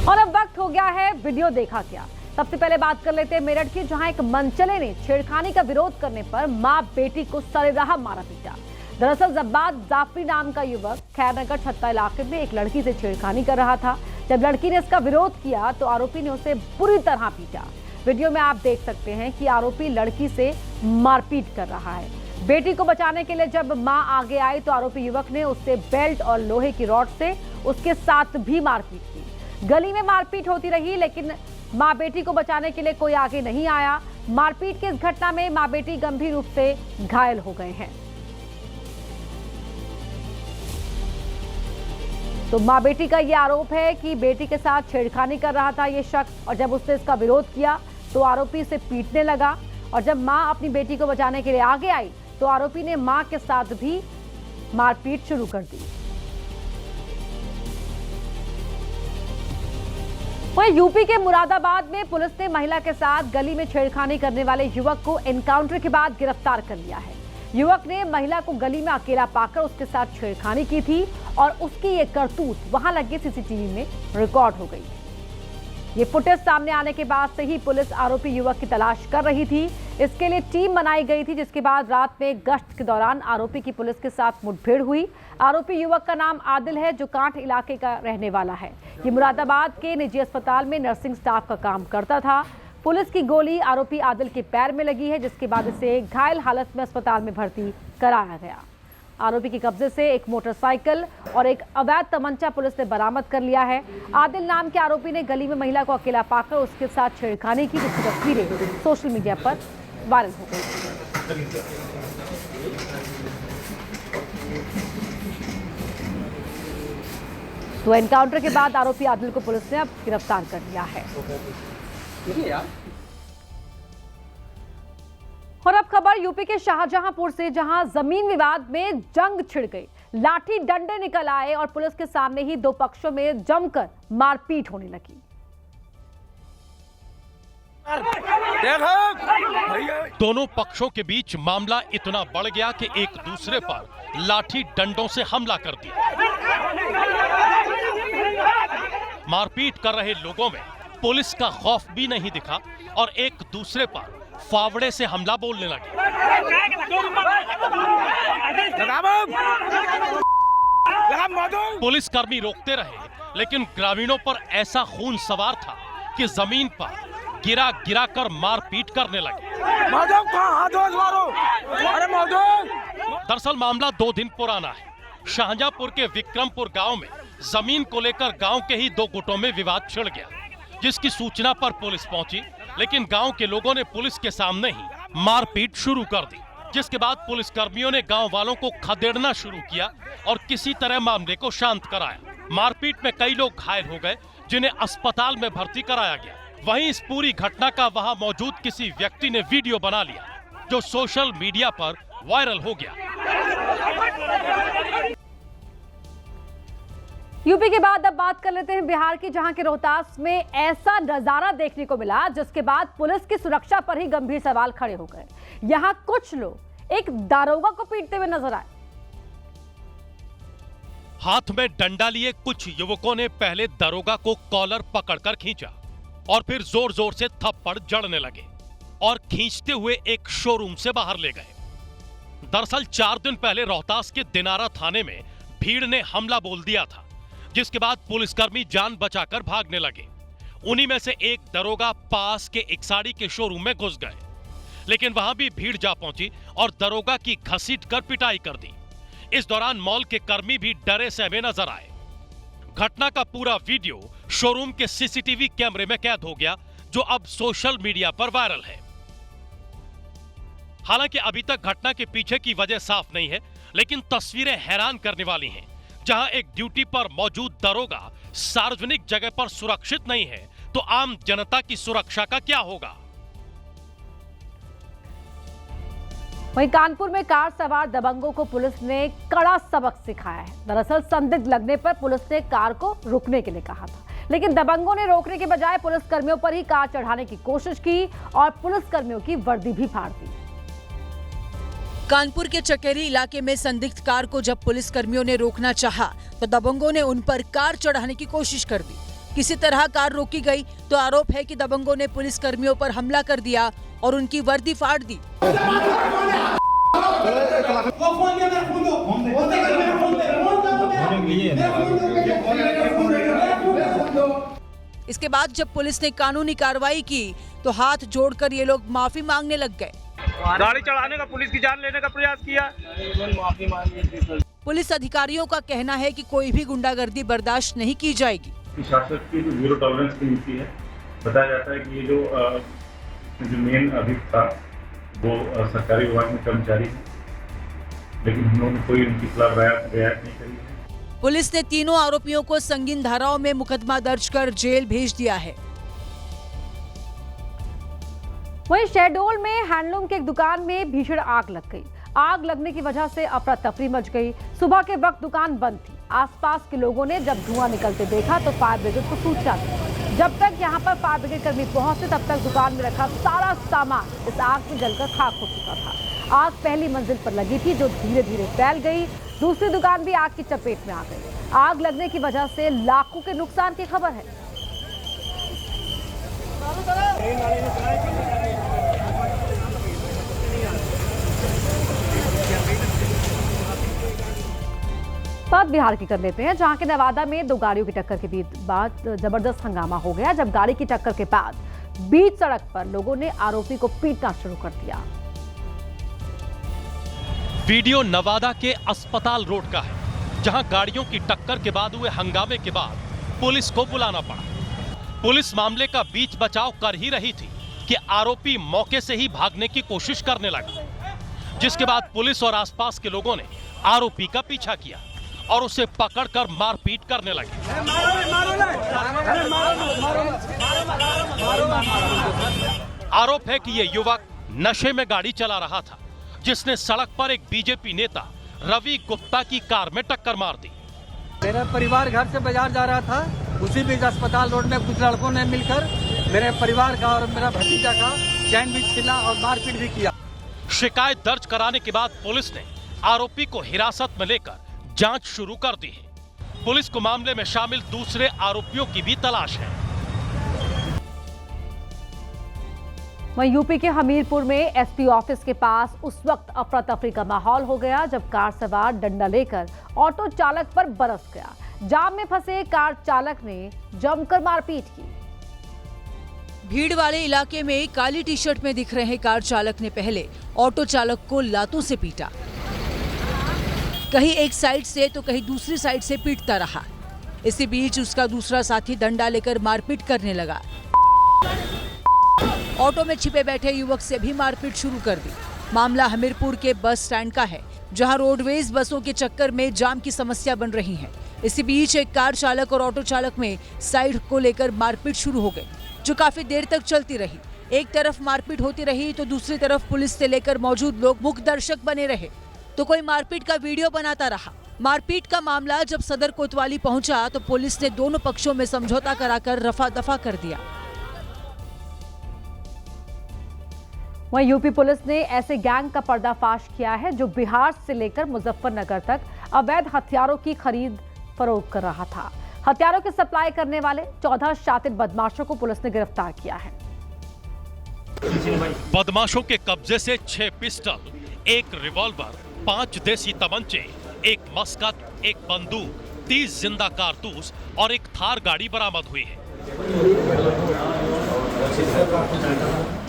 और अब वक्त हो गया है वीडियो देखा क्या। सबसे पहले बात कर लेते हैं मेरठ की, जहां एक मनचले ने छेड़खानी का विरोध करने पर मां बेटी को सरेराह मारा पीटा। दरअसल जब्बाद जाफरी नाम का युवक खैरनगर छत्ता इलाके में एक लड़की से छेड़खानी कर रहा था। जब लड़की ने इसका विरोध किया तो आरोपी ने उसे बुरी तरह पीटा। वीडियो में आप देख सकते हैं कि आरोपी लड़की से मारपीट कर रहा है। बेटी को बचाने के लिए जब मां आगे आई तो आरोपी युवक ने उससे बेल्ट और लोहे की रॉड से उसके साथ भी मारपीट की। गली में मारपीट होती रही, लेकिन मां बेटी को बचाने के लिए कोई आगे नहीं आया। मारपीट की इस घटना में मां बेटी गंभीर रूप से घायल हो गए हैं। तो मां बेटी का यह आरोप है कि बेटी के साथ छेड़खानी कर रहा था ये शख्स, और जब उसने इसका विरोध किया तो आरोपी से पीटने लगा। और जब मां अपनी बेटी को बचाने के लिए आगे आई तो आरोपी ने मां के साथ भी मारपीट शुरू कर दी। वहीं यूपी के मुरादाबाद में पुलिस ने महिला के साथ गली में छेड़खानी करने वाले युवक को एनकाउंटर के बाद गिरफ्तार कर लिया है। युवक ने महिला को गली में अकेला पाकर उसके साथ छेड़खानी की थी और उसकी ये करतूत वहां लगे सीसीटीवी में रिकॉर्ड हो गई। ये फुटेज सामने आने के बाद से ही पुलिस आरोपी युवक की तलाश कर रही थी। इसके लिए टीम बनाई गई थी, जिसके बाद रात में गश्त के दौरान आरोपी की पुलिस के साथ मुठभेड़ हुई। आरोपी युवक का नाम आदिल है, जो कांठ इलाके का रहने वाला है। ये मुरादाबाद के निजी अस्पताल में नर्सिंग स्टाफ का काम करता था। पुलिस की गोली आरोपी आदिल के पैर में लगी है, जिसके बाद इसे घायल हालत में अस्पताल में भर्ती कराया गया। आरोपी के कब्जे से एक मोटरसाइकिल और एक अवैध तमंचा पुलिस ने बरामद कर लिया है। आदिल नाम के आरोपी ने गली में महिला को अकेला पाकर उसके साथ छेड़खानी की, जिसकी तस्वीरें सोशल मीडिया पर वायरल हो गई। तो एनकाउंटर के बाद आरोपी आदिल को पुलिस ने अब गिरफ्तार कर लिया है। और अब खबर यूपी के शाहजहांपुर से, जहां जमीन विवाद में जंग छिड़ गई। लाठी डंडे निकल आए और पुलिस के सामने ही दो पक्षों में जमकर मारपीट होने लगी। दोनों पक्षों के बीच मामला इतना बढ़ गया कि एक दूसरे पर लाठी डंडों से हमला कर दिया। मारपीट कर रहे लोगों में पुलिस का खौफ भी नहीं दिखा और एक दूसरे पर फावड़े से हमला बोलने लगे। पुलिसकर्मी रोकते रहे, लेकिन ग्रामीणों पर ऐसा खून सवार था कि जमीन पर गिरा गिरा कर मारपीट करने लगे। दरअसल मामला 2 दिन पुराना है। शाहजहांपुर के विक्रमपुर गांव में जमीन को लेकर गांव के ही 2 गुटों में विवाद छिड़ गया, जिसकी सूचना पर पुलिस पहुंची, लेकिन गांव के लोगों ने पुलिस के सामने ही मारपीट शुरू कर दी। जिसके बाद पुलिसकर्मियों ने गांव वालों को खदेड़ना शुरू किया और किसी तरह मामले को शांत कराया। मारपीट में कई लोग घायल हो गए, जिन्हें अस्पताल में भर्ती कराया गया। वहीं इस पूरी घटना का वहां मौजूद किसी व्यक्ति ने वीडियो बना लिया, जो सोशल मीडिया पर वायरल हो गया। यूपी के बाद अब बात कर लेते हैं बिहार की, जहां के रोहतास में ऐसा नजारा देखने को मिला, जिसके बाद पुलिस की सुरक्षा पर ही गंभीर सवाल खड़े हो गए। यहां कुछ लोग एक दारोगा को पीटते हुए नजर आए। हाथ में डंडा लिए कुछ युवकों ने पहले दारोगा को कॉलर पकड़कर खींचा और फिर जोर जोर से थप्पड़ जड़ने लगे और खींचते हुए एक शोरूम से बाहर ले गए। दरअसल 4 दिन पहले रोहतास के दिनारा थाने में भीड़ ने हमला बोल दिया था, जिसके बाद पुलिसकर्मी जान बचाकर भागने लगे। उन्हीं में से एक दरोगा पास के एक साड़ी के शोरूम में घुस गए, लेकिन वहां भी भीड़ जा पहुंची और दरोगा की घसीट कर पिटाई कर दी। इस दौरान मॉल के कर्मी भी डरे सहमे नजर आए। घटना का पूरा वीडियो शोरूम के सीसीटीवी कैमरे में कैद हो गया, जो अब सोशल मीडिया पर वायरल है। हालांकि अभी तक घटना के पीछे की वजह साफ नहीं है, लेकिन तस्वीरें हैरान करने वाली हैं। जहां एक ड्यूटी पर मौजूद दरोगा सार्वजनिक जगह पर सुरक्षित नहीं है, तो आम जनता की सुरक्षा का क्या होगा? वहीं कानपुर में कार सवार दबंगों को पुलिस ने कड़ा सबक सिखाया है। दरअसल संदिग्ध लगने पर पुलिस ने कार को रुकने के लिए कहा था, लेकिन दबंगों ने रोकने के बजाय पुलिसकर्मियों पर ही कार चढ़ाने की कोशिश की और पुलिसकर्मियों की वर्दी भी फाड़ दी। कानपुर के चकेरी इलाके में संदिग्ध कार को जब पुलिसकर्मियों ने रोकना चाहा, तो दबंगों ने उन पर कार चढ़ाने की कोशिश कर दी। किसी तरह कार रोकी गई तो आरोप है कि दबंगों ने पुलिस कर्मियों पर हमला कर दिया और उनकी वर्दी फाड़ दी। इसके बाद जब पुलिस ने कानूनी कार्रवाई की तो हाथ जोड़कर ये लोग माफी मांगने लग गए। गाड़ी चढ़ाने का, पुलिस की जान लेने का प्रयास किया। माफी मांगी। पुलिस अधिकारियों का कहना है कि कोई भी गुंडागर्दी बर्दाश्त नहीं की जाएगी। शासक की जो जीरो टॉलरेंस की नीति है, बताया जाता है कि ये जो मेन अभियुक्त था वो सरकारी विभाग में कर्मचारी है, लेकिन हम लोगों ने कोई उनकी खिलाफ रियायत नहीं करी है। पुलिस ने तीनों आरोपियों को संगीन धाराओं में मुकदमा दर्ज कर जेल भेज दिया है। वहीं शहडोल में हैंडलूम की एक दुकान में भीषण आग लग गई। आग लगने की वजह से अफरा तफरी मच गई। सुबह के वक्त दुकान बंद थी। आसपास के लोगों ने जब धुआं निकलते देखा तो फायर ब्रिगेड को सूचना दी। जब तक यहां पर फायर ब्रिगेड कर्मी पहुंचे तब तक दुकान में रखा सारा सामान इस आग में जलकर खाक हो चुका था। आग पहली मंजिल पर लगी थी जो धीरे धीरे फैल गई। दूसरी दुकान भी आग की चपेट में आ गई। आग लगने की वजह से लाखों के नुकसान की खबर है। बात बिहार की कर लेते हैं, जहां के नवादा में दो गाड़ियों की टक्कर के बाद जबरदस्त हंगामा हो गया जब गाड़ी की टक्कर के बाद बीच सड़क पर लोगों ने आरोपी को पीटना शुरू कर दिया। वीडियो नवादा के अस्पताल रोड का है, जहां गाड़ियों की टक्कर के बाद हुए हंगामे के बाद पुलिस को बुलाना पड़ा। पुलिस मामले का बीच बचाव कर ही रही थी कि आरोपी मौके से ही भागने की कोशिश करने लगा, जिसके बाद पुलिस और आसपास के लोगों ने आरोपी का पीछा किया और उसे पकड़कर मारपीट करने लगे। आरोप है कि यह युवक नशे में गाड़ी चला रहा था, जिसने सड़क पर एक बीजेपी नेता रवि गुप्ता की कार में टक्कर मार दी। मेरा परिवार घर से बाजार जा रहा था, उसी बीच अस्पताल रोड में कुछ लड़कों ने मिलकर मेरे परिवार का और मेरा भतीजा का चैन भी छीना और मारपीट भी किया। शिकायत दर्ज कराने के बाद पुलिस ने आरोपी को हिरासत में लेकर जांच शुरू कर दी है। पुलिस को मामले में शामिल दूसरे आरोपियों की भी तलाश है। वहीं यूपी के हमीरपुर में एसपी ऑफिस के पास उस वक्त अफरा तफरी का माहौल हो गया जब कार सवार डंडा लेकर ऑटो चालक पर बरस गया। जाम में फंसे कार चालक ने जमकर मारपीट की। भीड़ वाले इलाके में काली टी शर्ट में दिख रहे कार चालक ने पहले ऑटो चालक को लातों से पीटा, कहीं एक साइड से तो कहीं दूसरी साइड से पीटता रहा। इसी बीच उसका दूसरा साथी डंडा लेकर मारपीट करने लगा। ऑटो में छिपे बैठे युवक से भी मारपीट शुरू कर दी। मामला हमीरपुर के बस स्टैंड का है, जहां रोडवेज बसों के चक्कर में जाम की समस्या बन रही है। इसी बीच एक कार चालक और ऑटो चालक में साइड को लेकर मारपीट शुरू हो गई, जो काफी देर तक चलती रही। एक तरफ मारपीट होती रही तो दूसरी तरफ पुलिस से लेकर मौजूद लोग मुख्य दर्शक बने रहे, तो कोई मारपीट का वीडियो बनाता रहा। मारपीट का मामला जब सदर कोतवाली पहुंचा तो पुलिस ने दोनों पक्षों में समझौता कराकर रफा दफा कर दिया। वहीं यूपी पुलिस ने ऐसे गैंग का पर्दाफाश किया है जो बिहार से लेकर मुजफ्फरनगर तक अवैध हथियारों की खरीद फरोख्त कर रहा था। हथियारों की सप्लाई करने वाले 14 शातिर बदमाशों को पुलिस ने गिरफ्तार किया है। बदमाशों के कब्जे से 6 पिस्टल, 1 रिवॉल्वर, 5 देसी तमंचे, 1 मस्कट, 1 बंदूक, 30 जिंदा कारतूस और 1 थार गाड़ी बरामद हुई है।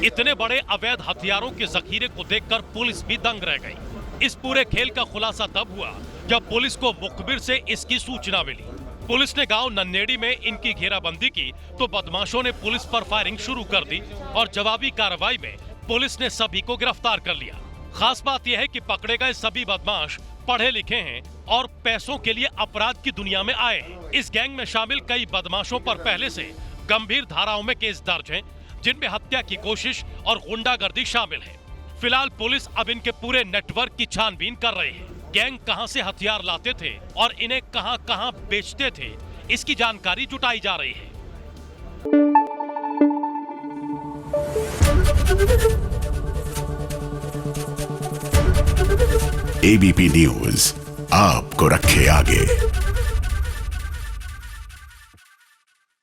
इतने बड़े अवैध हथियारों के जखीरे को देखकर पुलिस भी दंग रह गई। इस पूरे खेल का खुलासा तब हुआ जब पुलिस को मुखबिर से इसकी सूचना मिली। पुलिस ने गांव नन्नेड़ी में इनकी घेराबंदी की तो बदमाशों ने पुलिस पर फायरिंग शुरू कर दी और जवाबी कार्रवाई में पुलिस ने सभी को गिरफ्तार कर लिया। खास बात यह है कि पकड़े गए सभी बदमाश पढ़े लिखे हैं और पैसों के लिए अपराध की दुनिया में आए हैं। इस गैंग में शामिल कई बदमाशों पर पहले से गंभीर धाराओं में केस दर्ज हैं, जिनमें हत्या की कोशिश और गुंडागर्दी शामिल है। फिलहाल पुलिस अब इनके पूरे नेटवर्क की छानबीन कर रही है। गैंग कहां से हथियार लाते थे और इन्हें कहां-कहां बेचते थे, इसकी जानकारी जुटाई जा रही है। एबीपी न्यूज आपको रखे आगे।